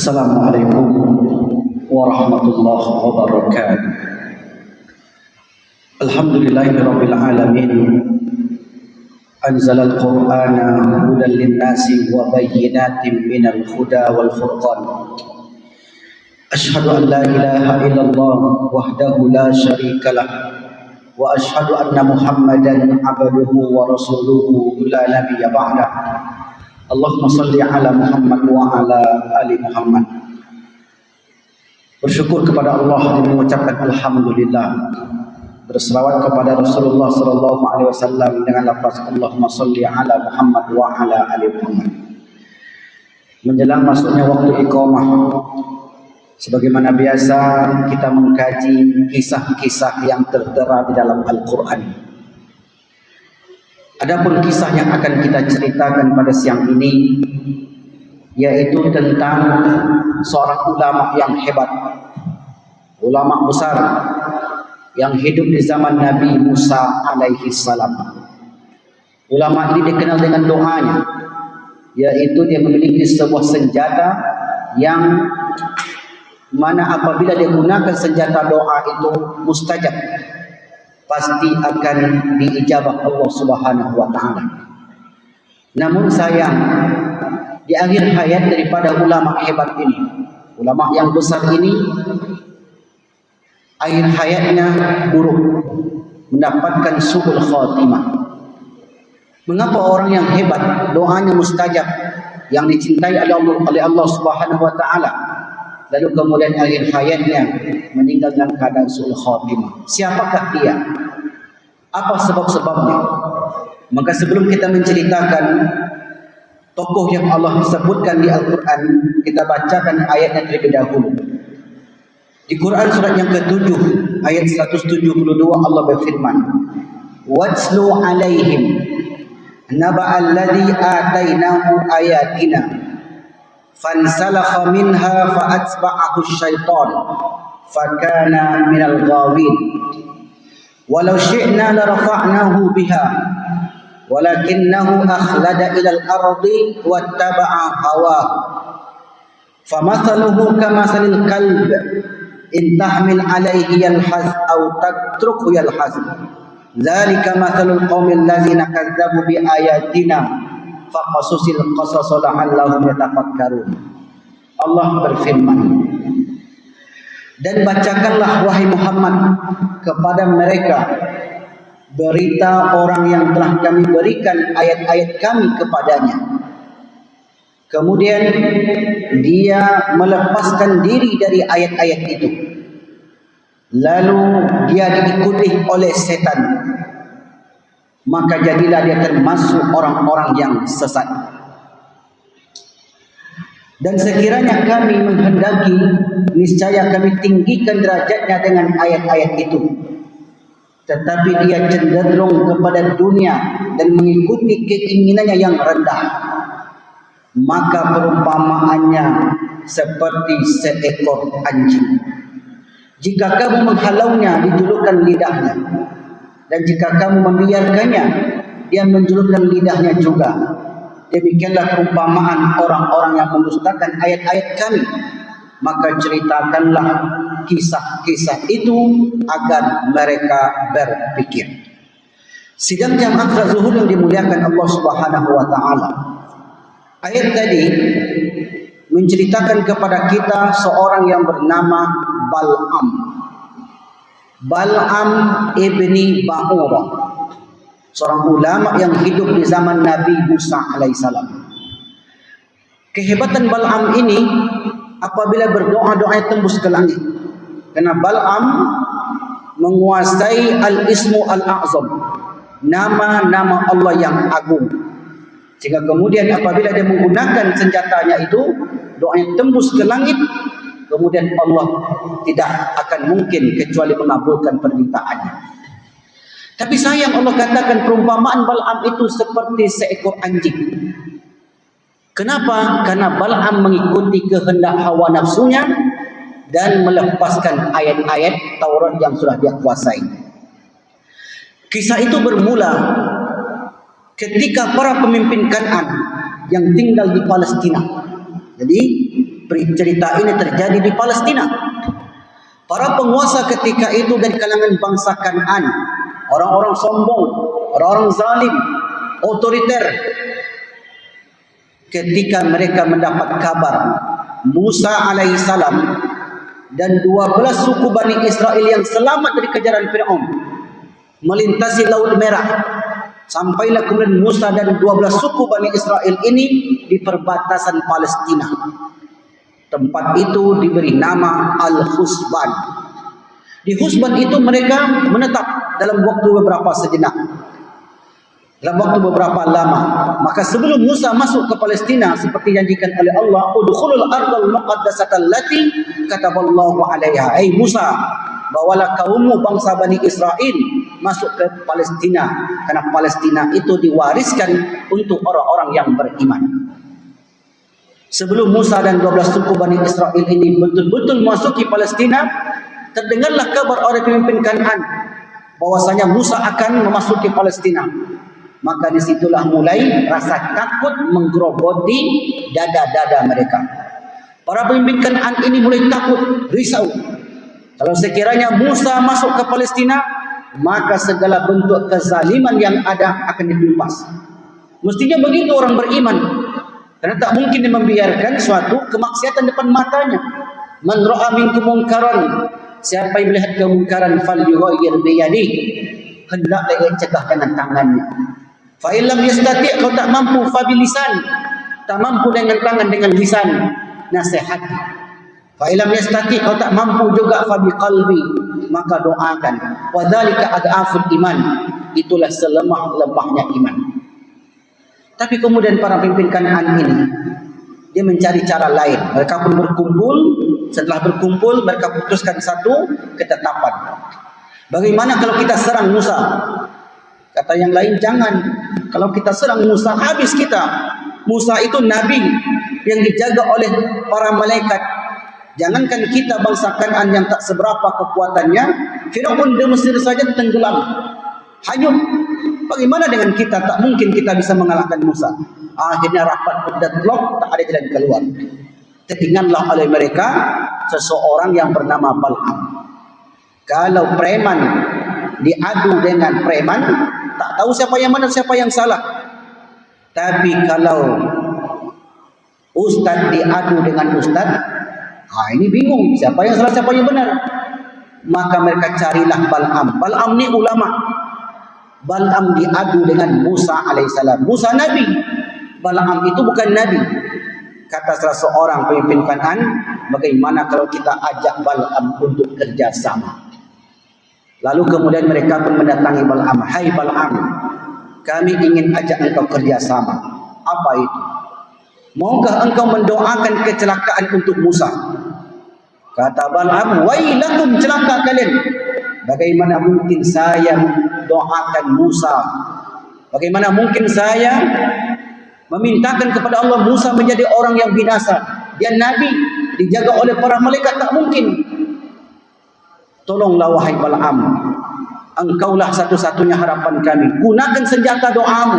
Assalamualaikum warahmatullahi wabarakatuh. Alhamdulillahirabbil alamin. Anzalal Qur'ana hudan lin-nasi wa bayyinatin minal huda wal furqan. Asyhadu an la ilaha illallah wahdahu la syarikalah wa asyhadu anna Muhammadan abduhu wa rasuluhu la nabiyya ba'dah. Allahumma salli ala Muhammad wa ala ali Muhammad. Bersyukur kepada Allah dan mengucapkan alhamdulillah. Berselawat kepada Rasulullah sallallahu alaihi wasallam dengan lafaz Allahumma salli ala Muhammad wa ala ali Muhammad. Menjelang masuknya waktu iqamah, sebagaimana biasa kita mengkaji kisah-kisah yang tertera di dalam Al-Qur'an. Adapun kisah yang akan kita ceritakan pada siang ini yaitu tentang seorang ulama yang hebat, ulama besar yang hidup di zaman Nabi Musa alaihi salam. Ulama ini dikenal dengan doanya, yaitu dia memiliki sebuah senjata yang mana apabila dia gunakan senjata doa itu mustajab, pasti akan diijabah Allah Subhanahu wa taala. Namun sayang, di akhir hayat daripada ulama hebat ini, ulama yang besar ini, akhir hayatnya buruk, mendapatkan su'ul khatimah. Mengapa orang yang hebat, doanya mustajab, yang dicintai oleh Allah Subhanahu wa taala, lalu kemudian akhir hayatnya meninggal dalam keadaan su'ul khatimah? Siapakah dia? Apa sebab-sebabnya? Maka sebelum kita menceritakan tokoh yang Allah sebutkan di Al-Quran, kita bacakan ayatnya terlebih dahulu. Di Quran surat yang ke-7 ayat 172 Allah berfirman, "Watslu 'alaihim naba'al ladzi atainahu ayatina fansalakha minha fa'atba'ahu asy-syaitan fakana minal ghawin walau syi'na larafa'nahu biha walakinnahu akhlada ilal ardi wattaba'a hawahu famathaluhu kamathalil kalb in tahmil 'alaihi yalhaz aw tatrukhu yalhaz dzalika mathalul qaumil ladzina kadzdzabu bi ayatina faqasusil qasasa la'allahum yatafakkarun." Allah berfirman, "Dan bacakanlah wahai Muhammad kepada mereka berita orang yang telah kami berikan ayat-ayat kami kepadanya. Kemudian dia melepaskan diri dari ayat-ayat itu. Lalu dia diikuti oleh setan. Maka jadilah dia termasuk orang-orang yang sesat. Dan sekiranya kami menghendaki, niscaya kami tinggikan derajatnya dengan ayat-ayat itu. Tetapi dia cenderung kepada dunia dan mengikuti keinginannya yang rendah. Maka perumpamaannya seperti seekor anjing. Jika kamu menghalaunya, dijulurkan lidahnya. Dan jika kamu membiarkannya, dia menjulurkan lidahnya juga. Demikianlah perumpamaan orang-orang yang mendustakan ayat-ayat kami. Maka ceritakanlah kisah-kisah itu agar mereka berpikir." Sidang jamaah zuhur yang dimuliakan Allah Subhanahu wa taala, ayat tadi menceritakan kepada kita seorang yang bernama Bal'am. Bal'am ibni Ba'urah, seorang ulama yang hidup di zaman Nabi Musa alaihissalam. Kehebatan Bal'am ini apabila berdoa, doanya tembus ke langit. Karena Bal'am menguasai al-ismu al-a'zam, nama-nama Allah yang agung. Sehingga kemudian apabila dia menggunakan senjatanya itu, doanya tembus ke langit. Kemudian Allah tidak akan mungkin kecuali mengabulkan permintaannya. Tapi sayang, Allah katakan perumpamaan Bal'am itu seperti seekor anjing. Kenapa? Karena Bal'am mengikuti kehendak hawa nafsunya dan melepaskan ayat-ayat Taurat yang sudah dia kuasai. Kisah itu bermula ketika para pemimpin Kan'an yang tinggal di Palestina. Jadi cerita ini terjadi di Palestina. Para penguasa ketika itu dari kalangan bangsa Kan'an, orang-orang sombong, orang-orang zalim, otoriter. Ketika mereka mendapat kabar Musa alaihissalam dan 12 suku Bani Israel yang selamat dari kejaran Fir'aun melintasi Laut Merah, sampailah kemudian Musa dan 12 suku Bani Israel ini di perbatasan Palestina. Tempat itu diberi nama Al-Husban. Di Husban itu mereka menetap dalam waktu beberapa sejenak, dalam waktu beberapa lama. Maka sebelum Musa masuk ke Palestina seperti janjikan oleh Allah, udkhulul ardal muqaddasata allati kataballahu 'alaiha. Hai Musa, bawalah kaummu bangsa Bani Israel masuk ke Palestina, karena Palestina itu diwariskan untuk orang-orang yang beriman. Sebelum Musa dan 12 suku Bani Israel ini betul-betul masuki Palestina, terdengarlah kabar oleh pemimpin Kan'an bahwasanya Musa akan memasuki Palestina. Maka disitulah mulai rasa takut menggerogoti dada-dada mereka. Para pemimpin Kan'an ini mulai takut, risau. Kalau sekiranya Musa masuk ke Palestina, maka segala bentuk kezaliman yang ada akan ditumpas. Mestinya begitu orang beriman. Karena tak mungkin dia membiarkan suatu kemaksiatan depan matanya. Man ra'a minkum munkaran, siapa yang melihat kemungkaran falyughayyir bi yadihi, hendaklah ia cegah dengan tangannya. Fa illam yastati', kalau tak mampu fa bilisan, tak mampu dengan tangan, dengan lisan, nasihat. Fa illam yastati', kalau tak mampu juga fa biqalbi, maka doakan. Wa dzalika ad'aful iman, itulah selemah-lemahnya iman. Tapi kemudian para pemimpin Kan'an ini, dia mencari cara lain. Mereka pun berkumpul. Setelah berkumpul, mereka putuskan satu ketetapan. Bagaimana kalau kita serang Musa? Kata yang lain, jangan. Kalau kita serang Musa, habis kita. Musa itu nabi yang dijaga oleh para malaikat. Jangankan kita bangsa Kan'an yang tak seberapa kekuatannya, Firaun di Mesir saja tenggelam, hanyut. Bagaimana dengan kita? Tak mungkin kita bisa mengalahkan Musa. Akhirnya rapat deadlock, tak ada jalan keluar. Tertinggallah oleh mereka seseorang yang bernama Bal'am. Kalau preman diadu dengan preman, tak tahu siapa yang benar, siapa yang salah. Tapi kalau ustaz diadu dengan ustaz, ini bingung siapa yang salah, siapa yang benar. Maka mereka carilah Bal'am. Bal'am ni ulama. Bal'am diadu dengan Musa alaihissalam. Musa nabi, Bal'am itu bukan nabi. Kata salah seorang pemimpin Kan'an, bagaimana kalau kita ajak Bal'am untuk kerjasama? Lalu kemudian mereka pun mendatangi Bal'am. Hai Bal'am, kami ingin ajak engkau kerjasama. Apa itu? Maukah engkau mendoakan kecelakaan untuk Musa? Kata Bal'am, wailakum, celaka kalian. Bagaimana mungkin saya doakan Musa? Bagaimana mungkin saya memintakan kepada Allah Musa menjadi orang yang binasa? Dia nabi, dijaga oleh para malaikat, tak mungkin. Tolonglah wahai Bal'am, engkaulah satu-satunya harapan kami. Gunakan senjata doamu.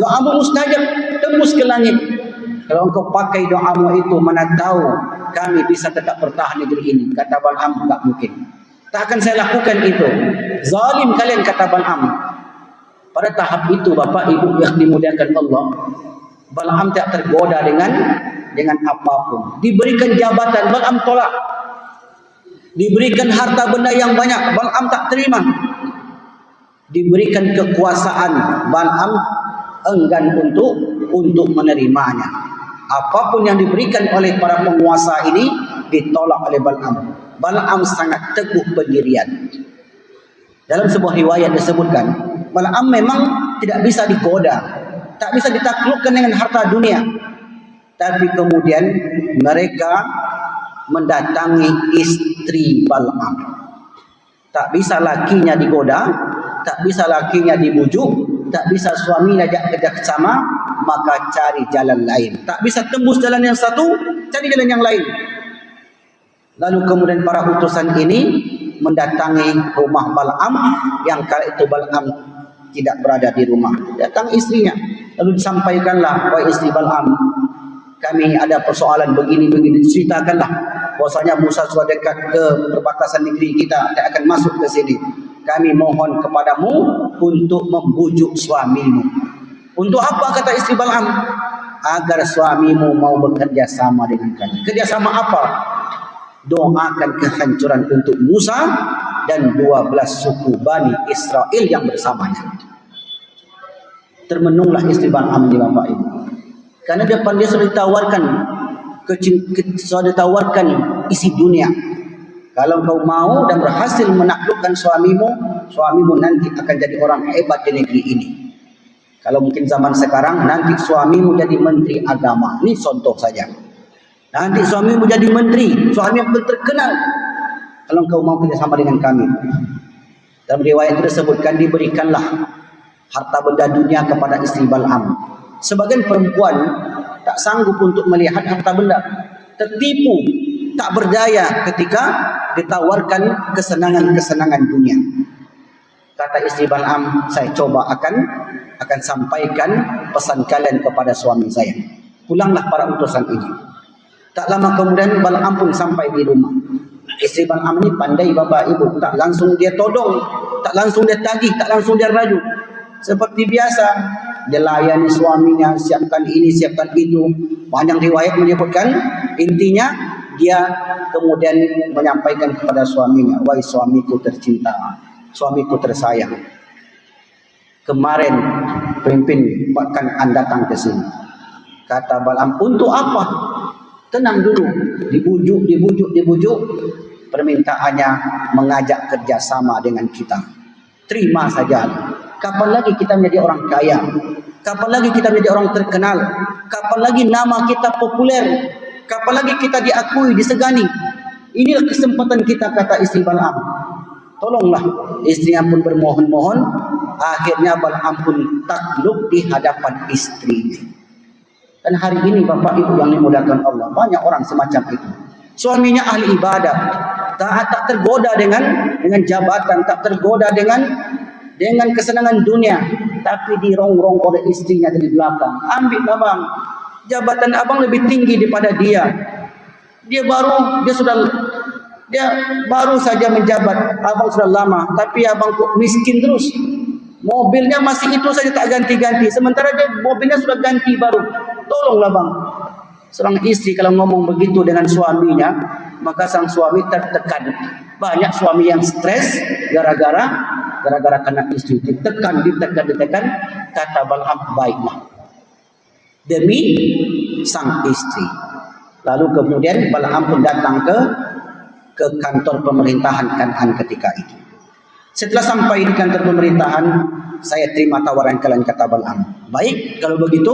Doamu mustajab, tembus ke langit. Kalau engkau pakai doamu itu, mana tahu kami bisa tetap bertahan negeri ini. Kata Bal'am, tak mungkin. Tak akan saya lakukan itu. Zalim kalian, kata Bal'am. Pada tahap itu, Bapak Ibu yang dimuliakan Allah, Bal'am tak tergoda dengan apapun. Diberikan jabatan, Bal'am tolak. Diberikan harta benda yang banyak, Bal'am tak terima. Diberikan kekuasaan, Bal'am enggan untuk menerimanya. Apapun yang diberikan oleh para penguasa ini ditolak oleh Bal'am. Bal'am sangat teguh pendirian. Dalam sebuah riwayat disebutkan, Bal'am memang tidak bisa digoda, tak bisa ditaklukkan dengan harta dunia. Tapi kemudian mereka mendatangi istri Bal'am. Tak bisa lakinya digoda, tak bisa lakinya dibujuk, tak bisa suaminya ajak sama, maka cari jalan lain. Tak bisa tembus jalan yang satu, cari jalan yang lain. Lalu kemudian para utusan ini mendatangi rumah Bal'am, yang kala itu Bal'am tidak berada di rumah. Datang istrinya, lalu disampaikanlah, wahai istri Bal'am, kami ada persoalan begini-begini, ceritakanlah bahwasanya Musa sudah dekat ke perbatasan negeri kita, dia akan masuk ke sini. Kami mohon kepadamu untuk membujuk suamimu. Untuk apa, kata istri Bal'am? Agar suamimu mau bekerja sama dengan kami. Kerjasama apa? Doakan kehancuran untuk Musa dan 12 suku Bani Israel yang bersamanya. Termenunglah istri Bal'am ini, Bapak Ibu. Karena dia sudah ditawarkan isi dunia. Kalau kau mau dan berhasil menaklukkan suamimu nanti akan jadi orang hebat di negeri ini. Kalau mungkin zaman sekarang, nanti suamimu jadi menteri agama. Ini contoh saja. Nanti suamimu jadi menteri, suami yang terkenal. Kalau kau mau kerjasama dengan kami. Dalam riwayat itu disebutkan, diberikanlah harta benda dunia kepada istri Bal'am. Sebagian perempuan tak sanggup untuk melihat harta benda, tertipu, tak berdaya ketika ditawarkan kesenangan-kesenangan dunia. Kata istri Bal'am, saya coba akan sampaikan pesan kalian kepada suami saya. Pulanglah para utusan ini. Tak lama kemudian Bal'am pun sampai di rumah. Istri Bal'am ini pandai, Bapak Ibu. Tak langsung dia todong, tak langsung dia tagih, tak langsung dia rayu. Seperti biasa, dia layani suaminya, siapkan ini, siapkan itu. Banyak riwayat menyebutkan, intinya dia kemudian menyampaikan kepada suaminya, wahai suamiku tercinta, suamiku tersayang, kemarin pemimpin Kan'an datang ke sini. Kata Bal'am, untuk apa? Tenang dulu. Dibujuk. Permintaannya mengajak kerjasama dengan kita. Terima saja. Kapan lagi kita menjadi orang kaya? Kapan lagi kita menjadi orang terkenal? Kapan lagi nama kita populer? Kapan lagi kita diakui, disegani? Inilah kesempatan kita, kata istri Bal'am. Tolonglah. Istrinya pun bermohon-mohon. Akhirnya Bal'am pun takluk di hadapan istrinya. Dan hari ini Bapak Ibu yang dimudahkan Allah, banyak orang semacam itu. Suaminya ahli ibadah, tak tergoda dengan jabatan, tak tergoda dengan kesenangan dunia, tapi dirongrong oleh istrinya dari belakang. Ambil abang, jabatan abang lebih tinggi daripada dia. Dia baru saja menjabat, abang sudah lama, tapi abang kok miskin terus. Mobilnya masih itu saja, tak ganti-ganti, sementara dia mobilnya sudah ganti baru. Tolonglah bang. Seorang istri kalau ngomong begitu dengan suaminya, maka sang suami tertekan. Banyak suami yang stres gara-gara kena istri ditekan. Kata Bal'am, baiklah demi sang istri. Lalu kemudian Bal'am pun datang ke kantor pemerintahan Kan'an ketika itu. Setelah sampai di kantor pemerintahan, saya terima tawaran kalian, kata Bal'am. Baik, kalau begitu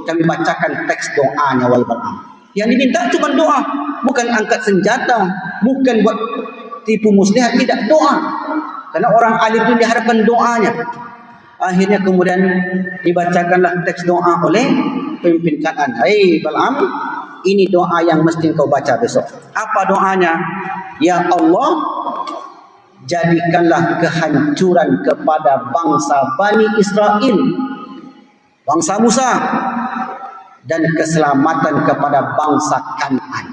kami bacakan teks doanya, wahai Bal'am. Yang diminta cuma doa, bukan angkat senjata, bukan buat tipu muslihat, tidak, doa. Karena orang alim itu diharapkan doanya. Akhirnya kemudian dibacakanlah teks doa oleh pemimpin Kan'an. Hei Bal'am, ini doa yang mesti kau baca besok. Apa doanya? Ya Allah, jadikanlah kehancuran kepada bangsa Bani Israel, bangsa Musa, dan keselamatan kepada bangsa Kan'an.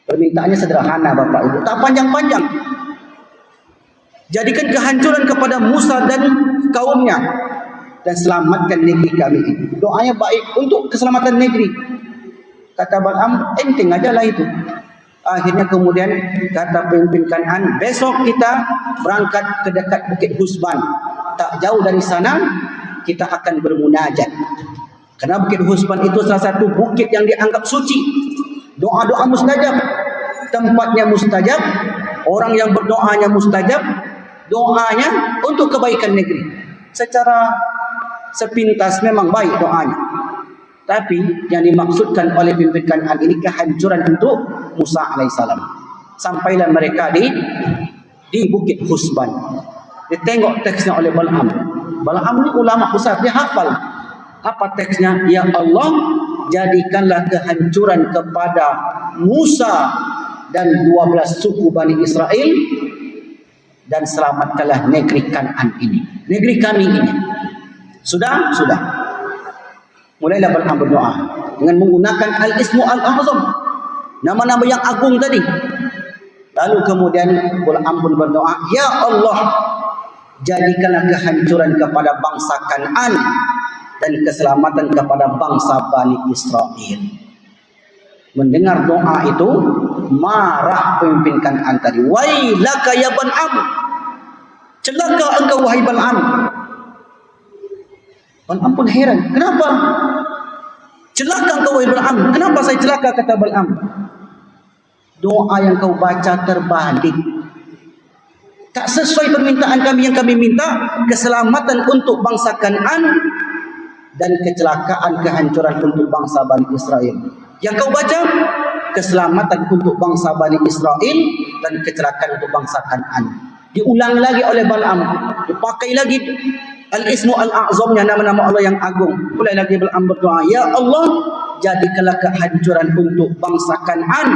Permintaannya sederhana Bapak Ibu, tak panjang-panjang. Jadikan kehancuran kepada Musa dan kaumnya, dan selamatkan negeri kami ini. Doanya baik untuk keselamatan negeri. Kata Bal'am, enteng aja lah itu. Akhirnya kemudian kata pemimpin Kan'an, besok kita berangkat ke dekat Bukit Husban. Tak jauh dari sana kita akan bermunajat. Karena Bukit Husban itu salah satu bukit yang dianggap suci. Doa-doa mustajab. Tempatnya mustajab. Orang yang berdoanya mustajab. Doanya untuk kebaikan negeri. Secara sepintas memang baik doanya. Tapi yang dimaksudkan oleh pemimpin Kan'an ini kehancuran untuk Musa alaihissalam. Sampailah mereka di Bukit Husban. Ditengok teksnya oleh Bal'am. Bal'am ini ulama besar, dia hafal. Apa teksnya? Ya Allah, jadikanlah kehancuran kepada Musa dan 12 suku Bani Israel, dan selamatkanlah negeri Kan'an ini, negeri kami ini. Sudah. Mulailah Bal'am berdoa dengan menggunakan al-ismu al-azam, nama-nama yang agung tadi. Lalu kemudian Bal'am pun berdoa, ya Allah, jadikanlah kehancuran kepada bangsa Kan'an dan keselamatan kepada bangsa Bani Israel. Mendengar doa itu, marah pemimpin Kan'an tadi. Wailaka ya Bal'am, celaka engkau wahai Bal'am. Bal'am pun heran, kenapa? Celaka engkau wahai Bal'am, kenapa saya celaka, kata Bal'am. Doa yang kau baca terbalik, tak sesuai permintaan kami yang kami minta, keselamatan untuk bangsa Kan'an dan kecelakaan kehancuran untuk bangsa Bani Israel. Yang kau baca, keselamatan untuk bangsa Bani Israel dan kecelakaan untuk bangsa Kan'an. Diulang lagi oleh Bal'am, dipakai lagi al-ismu al-a'zamnya, nama-nama Allah yang agung. Mulai lagi Bal'am berdoa, ya Allah, jadikanlah kehancuran untuk bangsa Kan'an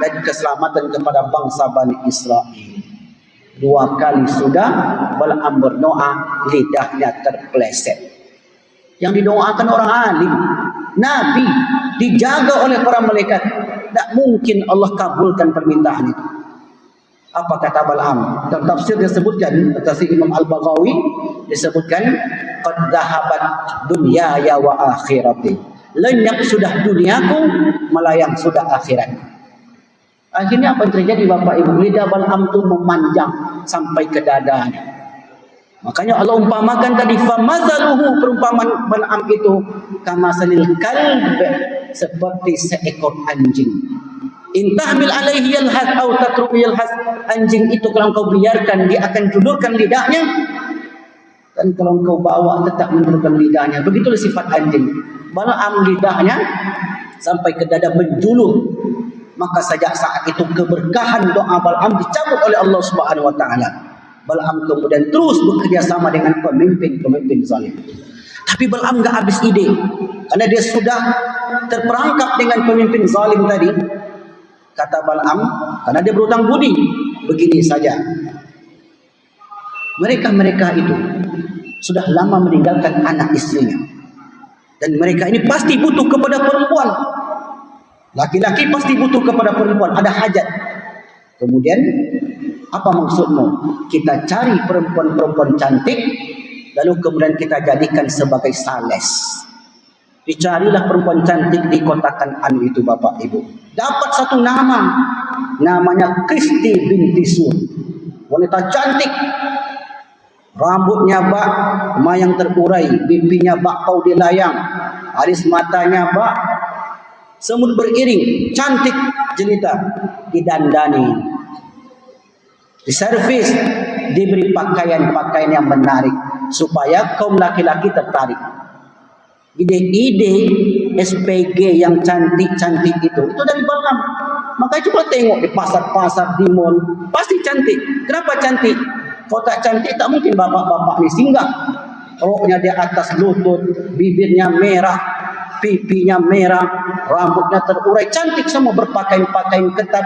dan keselamatan kepada bangsa Bani Israel. 2 kali sudah Bal'am berdoa, lidahnya terpeleset. Yang didoakan orang alim, Nabi, dijaga oleh para malaikat. Tak mungkin Allah kabulkan permintaan itu. Apa kata Bal'am? Dalam tafsir disebutkan, tafsir Imam Al-Baghawi disebutkan, qad dhahabat dunyaya wa akhirati. Lenyap sudah duniaku, melayang sudah akhirat. Akhirnya apa yang terjadi Bapak Ibu? Lidah Bal'am itu memanjang sampai ke dadanya. Makanya Allah umpamakan tadi, famazaluhu, perumpamaan Bal'am itu kamasalil kalb, seperti seekor anjing. Intahmil alaihi yalhas atau tatruku yalhas. Anjing itu kalau kau biarkan, dia akan julurkan lidahnya, dan kalau kau bawa tetap menjulurkan lidahnya. Begitulah sifat anjing. Bal'am lidahnya sampai ke dada menjulur. Maka sejak saat itu keberkahan doa Bal'am dicabut oleh Allah Subhanahu wa taala. Bal'am kemudian terus bekerja sama dengan pemimpin-pemimpin zalim. Tapi Bal'am enggak habis ide, karena dia sudah terperangkap dengan pemimpin zalim tadi. Kata Bal'am, karena dia berhutang budi, begini saja. Mereka itu sudah lama meninggalkan anak istrinya, dan mereka ini pasti butuh kepada perempuan. Laki-laki pasti butuh kepada perempuan, ada hajat. Kemudian, apa maksudmu? Kita cari perempuan-perempuan cantik, lalu kemudian kita jadikan sebagai sales. Dicarilah perempuan cantik di kota Kan'an itu Bapak Ibu. Dapat satu nama, namanya Kristi binti Sur. Wanita cantik, rambutnya bak, mayang terurai, pipinya bakpao dilayang, alis matanya bak, semut beriring, cantik jelita, didandani, diservis, diberi pakaian-pakaian yang menarik supaya kaum laki-laki tertarik. Ide-ide SPG yang cantik-cantik itu dari Bal'am. Makanya coba tengok di pasar-pasar, di mall, pasti cantik. Kenapa cantik? Kalau tak cantik tak mungkin bapak-bapak ni singgah. Roknya di atas lutut, bibirnya merah, pipinya merah, rambutnya terurai, cantik semua, berpakaian-pakaian ketat.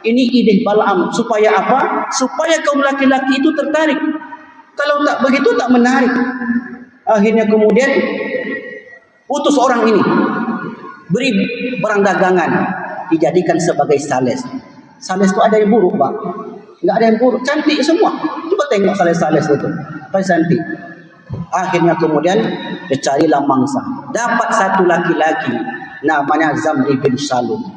Ini ide Bal'am. Supaya apa? Supaya kaum laki-laki itu tertarik. Kalau tak begitu tak menarik. Akhirnya kemudian utus orang ini, beri barang dagangan, dijadikan sebagai sales. Sales itu ada yang buruk Pak? Enggak ada yang buruk, cantik semua. Coba tengok sales-sales itu, paling cantik. Akhirnya kemudian dicarilah mangsa. Dapat satu laki-laki namanya Zamri bin Salum.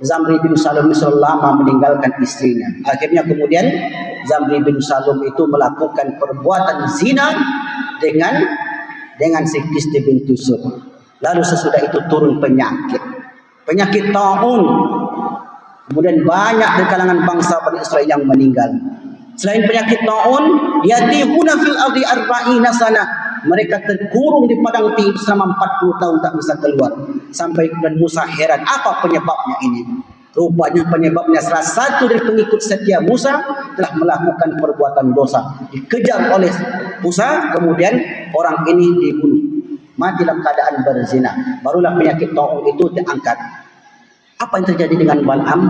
Zamri bin Salum itu lama meninggalkan istrinya. Akhirnya kemudian Zamri bin Salum itu melakukan perbuatan zina dengan si Kristi binti Sur. Lalu sesudah itu turun penyakit taun. Kemudian banyak di kalangan bangsa Bani Israel yang meninggal. Selain penyakit taun, yatihuna fil ardi arba'ina sana. Mereka terkurung di padang tih selama 40 tahun tak bisa keluar. Sampai kemudian Musa heran, apa penyebabnya ini? Rupanya penyebabnya salah satu dari pengikut setia Musa telah melakukan perbuatan dosa. Dikejar oleh Musa, kemudian orang ini dibunuh. Mati dalam keadaan berzina. Barulah penyakit taun itu diangkat. Apa yang terjadi dengan Bal'am?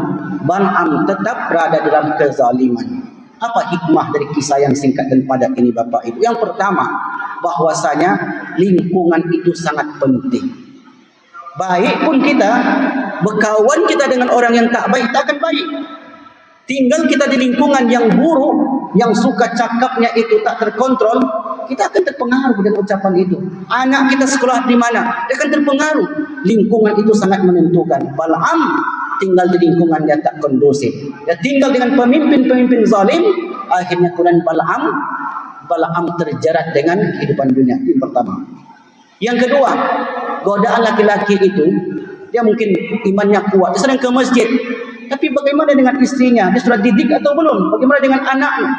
Bal'am tetap berada dalam kezaliman. Apa hikmah dari kisah yang singkat dan padat ini Bapak Ibu? Yang pertama, bahwasanya lingkungan itu sangat penting. Baik pun kita, berkawan kita dengan orang yang tak baik, tak akan baik. Tinggal kita di lingkungan yang buruk, yang suka cakapnya itu tak terkontrol, kita akan terpengaruh dengan ucapan itu. Anak kita sekolah di mana, dia akan terpengaruh. Lingkungan itu sangat menentukan. Bal'am tinggal di lingkungan yang tak kondusif. Dia tinggal dengan pemimpin-pemimpin zalim, akhirnya kemudian Bal'am terjerat dengan kehidupan dunia. Itu yang pertama. Yang kedua, godaan laki-laki itu, dia mungkin imannya kuat, dia sedang ke masjid. Tapi bagaimana dengan istrinya? Dia sudah didik atau belum? Bagaimana dengan anaknya?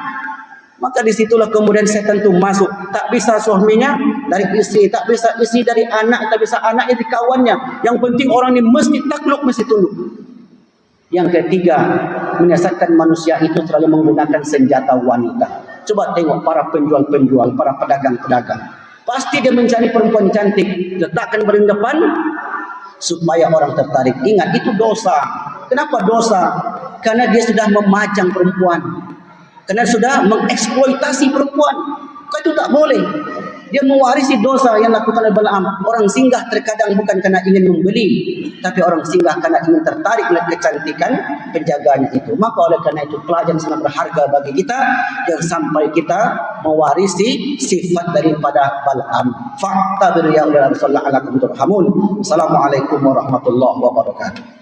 Maka disitulah kemudian setan itu masuk. Tak bisa suaminya dari istri, tak bisa istri dari anak, tak bisa anaknya dari kawannya. Yang penting orang ini mesti takluk, mesti tunduk. Yang ketiga, menyiasatkan manusia itu selalu menggunakan senjata wanita. Coba tengok para penjual-penjual, para pedagang-pedagang. Pasti dia mencari perempuan cantik, letakkan paling depan supaya orang tertarik. Ingat, itu dosa. Kenapa dosa? Karena dia sudah memajang perempuan. Karena sudah mengeksploitasi perempuan. Itu tak boleh. Dia mewarisi dosa yang dilakukan oleh Bal'am. Orang singgah terkadang bukan karena ingin membeli, tapi orang singgah karena ingin tertarik melihat kecantikan penjaganya itu. Maka oleh karena itu pelajaran sangat berharga bagi kita, jangan sampai kita mewarisi sifat daripada Bal'am. Fa'tabir ya ulil absar la'allakum turhamun. Assalamualaikum warahmatullahi wabarakatuh.